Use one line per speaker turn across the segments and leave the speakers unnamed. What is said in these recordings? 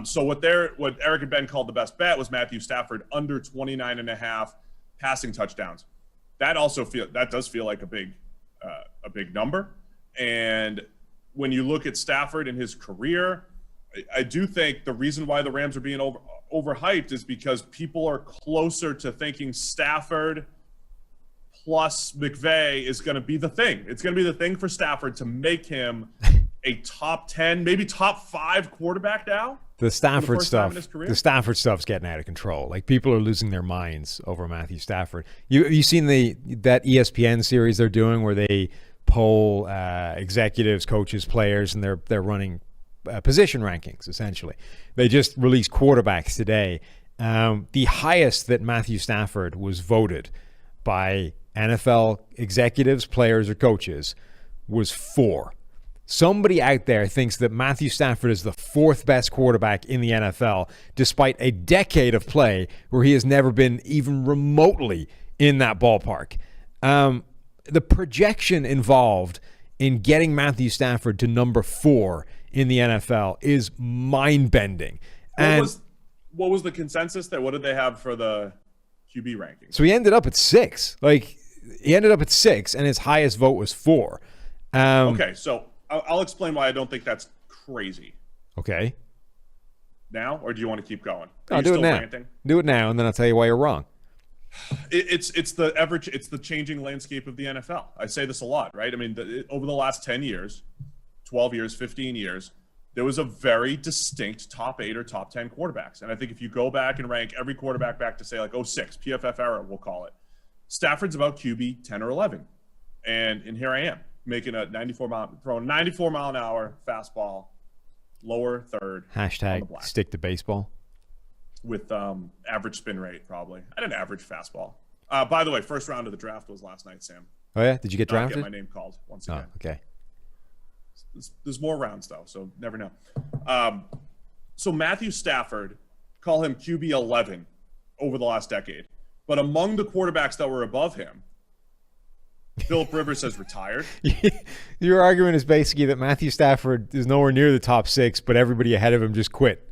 So what Eric and Ben called the best bet was Matthew Stafford under 29.5 passing touchdowns. That does feel like a big number. And when you look at Stafford and his career, I do think the reason why the Rams are being overhyped is because people are closer to thinking Stafford plus McVay is going to be the thing. It's going to be the thing for Stafford to make him a top 10, maybe top 5 quarterback now.
The Stafford stuff's getting out of control. Like, people are losing their minds over Matthew Stafford. You seen that ESPN series they're doing where they poll executives, coaches, players, and they're running position rankings, essentially. They just released quarterbacks today. The highest that Matthew Stafford was voted by NFL executives, players, or coaches was 4. Somebody out there thinks that Matthew Stafford is the 4th best quarterback in the NFL, despite a decade of play where he has never been even remotely in that ballpark. The projection involved in getting Matthew Stafford to number 4 in the NFL is mind-bending.
What was the consensus there? What did they have for the QB ranking?
So he ended up at 6. He ended up at 6, and his highest vote was 4.
Okay, so I'll explain why I don't think that's crazy.
Okay.
Now, or do you want to keep going?
I'll do it now. Ranting? Do it now, and then I'll tell you why you're wrong.
It's the changing landscape of the NFL. I say this a lot, right? I mean, over the last 10 years, 12 years, 15 years, there was a very distinct top 8 or top 10 quarterbacks. And I think if you go back and rank every quarterback back to say like 06, PFF era, we'll call it, Stafford's about QB 10 or 11. And here I am, making throwing 94 mile an hour fastball, lower third.
# stick to baseball.
With average spin rate, probably. I had an average fastball. By the way, first round of the draft was last night, Sam.
Oh, yeah? Did you get drafted?
Get my name called once again.
Oh, okay.
There's more rounds, though, so never know. So Matthew Stafford, call him QB 11 over the last decade. But among the quarterbacks that were above him, Philip Rivers has retired.
Your argument is basically that Matthew Stafford is nowhere near the top 6, but everybody ahead of him just quit.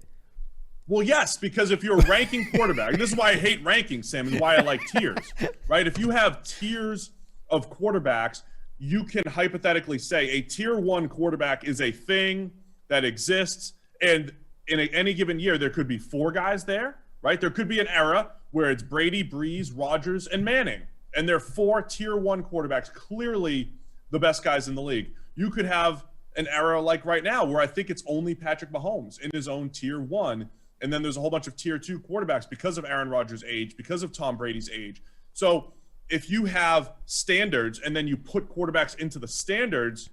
Well, yes, because if you're ranking quarterback, this is why I hate rankings, Sam, and why I like tiers, right? If you have tiers of quarterbacks, you can hypothetically say a tier 1 quarterback is a thing that exists, and in any given year, there could be 4 guys there, right? There could be an era where it's Brady, Breeze, Rodgers, and Manning, and they're 4 tier 1 quarterbacks, clearly the best guys in the league. You could have an era like right now where I think it's only Patrick Mahomes in his own tier 1, and then there's a whole bunch of tier 2 quarterbacks because of Aaron Rodgers' age, because of Tom Brady's age. So if you have standards and then you put quarterbacks into the standards,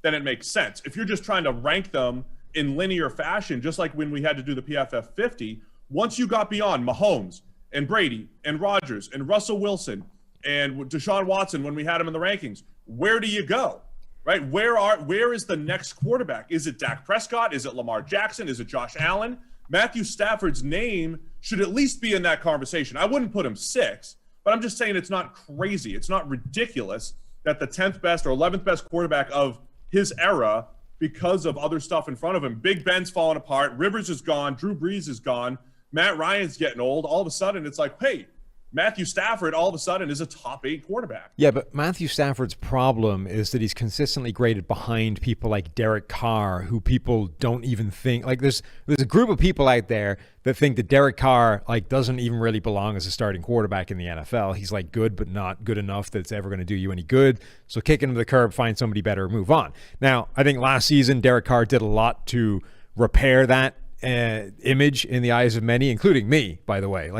then it makes sense. If you're just trying to rank them in linear fashion, just like when we had to do the PFF 50, once you got beyond Mahomes and Brady and Rodgers and Russell Wilson and Deshaun Watson when we had him in the rankings, where do you go? Right? Where is the next quarterback? Is it Dak Prescott? Is it Lamar Jackson? Is it Josh Allen? Matthew Stafford's name should at least be in that conversation. I wouldn't put him 6, but I'm just saying it's not crazy. It's not ridiculous that the 10th best or 11th best quarterback of his era, because of other stuff in front of him, Big Ben's falling apart, Rivers is gone, Drew Brees is gone, Matt Ryan's getting old. All of a sudden, it's like, hey, Matthew Stafford all of a sudden is a top 8 quarterback.
Yeah, but Matthew Stafford's problem is that he's consistently graded behind people like Derek Carr, who people don't even think, like there's a group of people out there that think that Derek Carr doesn't even really belong as a starting quarterback in the NFL. He's good, but not good enough that it's ever going to do you any good. So kick him to the curb, find somebody better, move on. Now, I think last season Derek Carr did a lot to repair that image in the eyes of many, including me, by the way.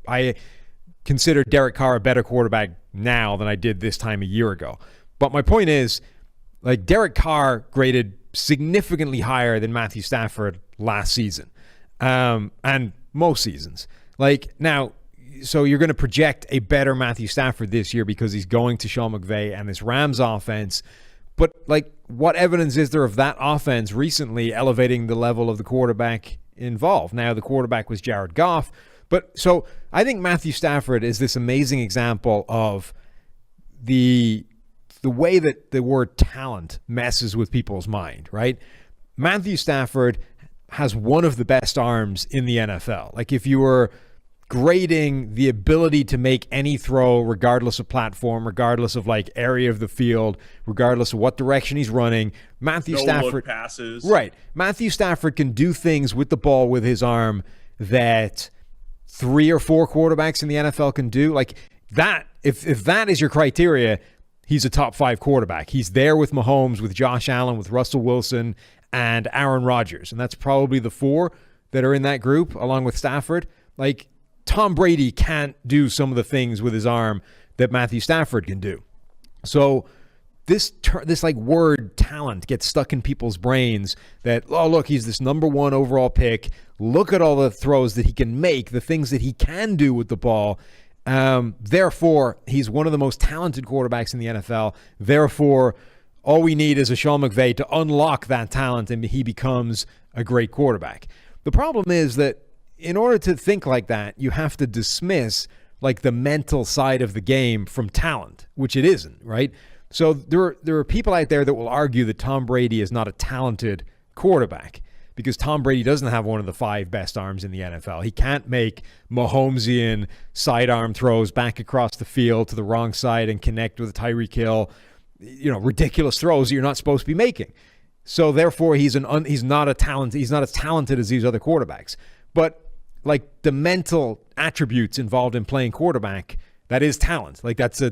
I consider Derek Carr a better quarterback now than I did this time a year ago. But my point is, Derek Carr graded significantly higher than Matthew Stafford last season, and most seasons. Now, so you're going to project a better Matthew Stafford this year because he's going to Sean McVay and this Rams offense. But what evidence is there of that offense recently elevating the level of the quarterback involved? Now, the quarterback was Jared Goff. But so I think Matthew Stafford is this amazing example of the way that the word talent messes with people's mind, right? Matthew Stafford has one of the best arms in the NFL. Like if you were grading the ability to make any throw, regardless of platform, regardless of like area of the field, regardless of what direction he's running, Matthew Stafford
passes.
Right. Matthew Stafford can do things with the ball with his arm that 3 or 4 quarterbacks in the NFL can do. Like that, if that is your criteria, he's a top 5 quarterback. He's there with Mahomes, with Josh Allen, with Russell Wilson, and Aaron Rodgers. And that's probably the 4 that are in that group, along with Stafford. Like, Tom Brady can't do some of the things with his arm that Matthew Stafford can do. So this like word talent gets stuck in people's brains that, oh, look, he's this number 1 overall pick. Look at all the throws that he can make, the things that he can do with the ball. Therefore, he's one of the most talented quarterbacks in the NFL. Therefore, all we need is a Sean McVay to unlock that talent and he becomes a great quarterback. The problem is that in order to think like that, you have to dismiss like the mental side of the game from talent, which it isn't, right? So there are people out there that will argue that Tom Brady is not a talented quarterback because Tom Brady doesn't have one of the 5 best arms in the NFL. He can't make Mahomesian sidearm throws back across the field to the wrong side and connect with Tyreek Hill, ridiculous throws that you're not supposed to be making. So therefore, he's not as talented as these other quarterbacks. But like the mental attributes involved in playing quarterback, that is talent. Like that's a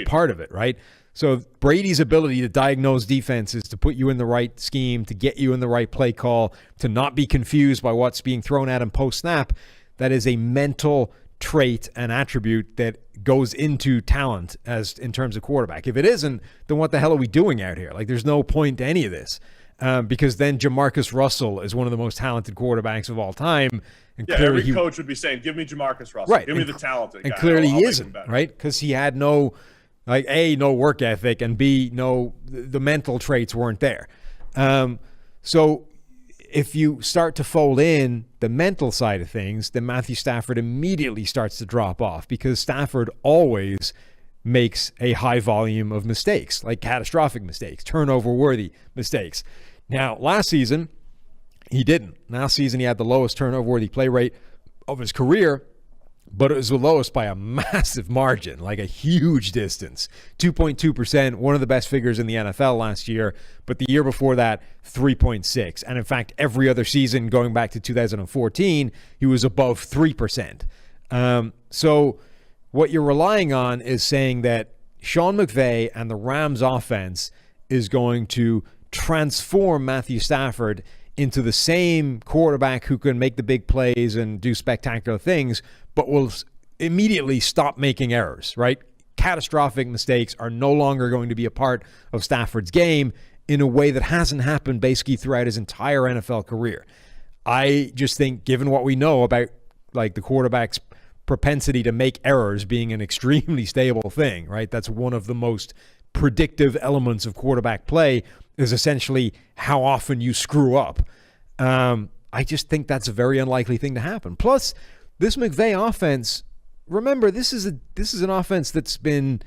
part of it, right? So Brady's ability to diagnose defenses, to put you in the right scheme, to get you in the right play call, to not be confused by what's being thrown at him post-snap, that is a mental trait and attribute that goes into talent as in terms of quarterback. If it isn't, then what the hell are we doing out here? Like there's no point to any of this. Because then Jamarcus Russell is one of the most talented quarterbacks of all time. And
every coach would be saying, give me Jamarcus Russell.
Right.
Give me the talented guy.
And clearly he isn't, right? Because he had no work ethic, and B, the mental traits weren't there. So if you start to fold in the mental side of things, then Matthew Stafford immediately starts to drop off because Stafford always makes a high volume of mistakes, like catastrophic mistakes, turnover-worthy mistakes. Now, last season, he didn't. Last season, he had the lowest turnover-worthy play rate of his career, but it was the lowest by a massive margin, like a huge distance. 2.2%, one of the best figures in the NFL last year, but the year before that, 3.6. And in fact, every other season going back to 2014, he was above 3%. So what you're relying on is saying that Sean McVay and the Rams offense is going to transform Matthew Stafford into the same quarterback who can make the big plays and do spectacular things, but will immediately stop making errors, right? Catastrophic mistakes are no longer going to be a part of Stafford's game in a way that hasn't happened basically throughout his entire NFL career. I just think, given what we know about like the quarterback's propensity to make errors being an extremely stable thing, right? That's one of the most predictive elements of quarterback play is essentially how often you screw up. I just think that's a very unlikely thing to happen. Plus, this McVay offense, remember, this is an offense that's been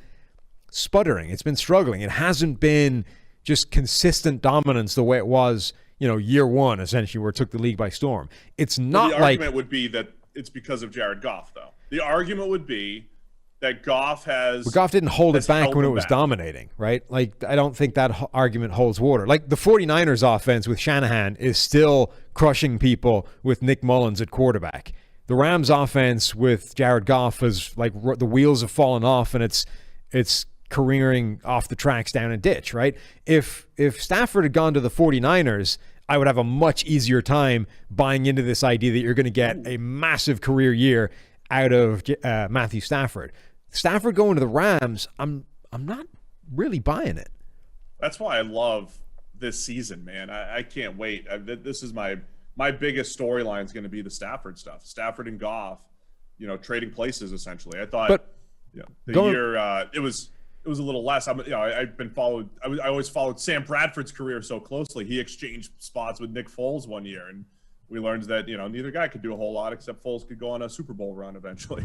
sputtering. It's been struggling. It hasn't been just consistent dominance the way it was, year one, essentially, where it took the league by storm. It's not
the argument would be that it's because of Jared Goff, though. The argument would be that Goff
didn't hold it back when it was dominating, right? Like, I don't think that argument holds water. Like, the 49ers offense with Shanahan is still crushing people with Nick Mullins at quarterback. The Rams offense with Jared Goff is like the wheels have fallen off and it's careering off the tracks down a ditch, right? If Stafford had gone to the 49ers, I would have a much easier time buying into this idea that you're going to get a massive career year out of Matthew Stafford. Stafford going to the Rams, I'm not really buying it.
That's why I love this season, man. I can't wait. This is my biggest storyline is going to be the Stafford stuff. Stafford and Goff, trading places essentially. I thought, it was a little less. I always followed Sam Bradford's career so closely. He exchanged spots with Nick Foles one year, and we learned that neither guy could do a whole lot except Foles could go on a Super Bowl run eventually.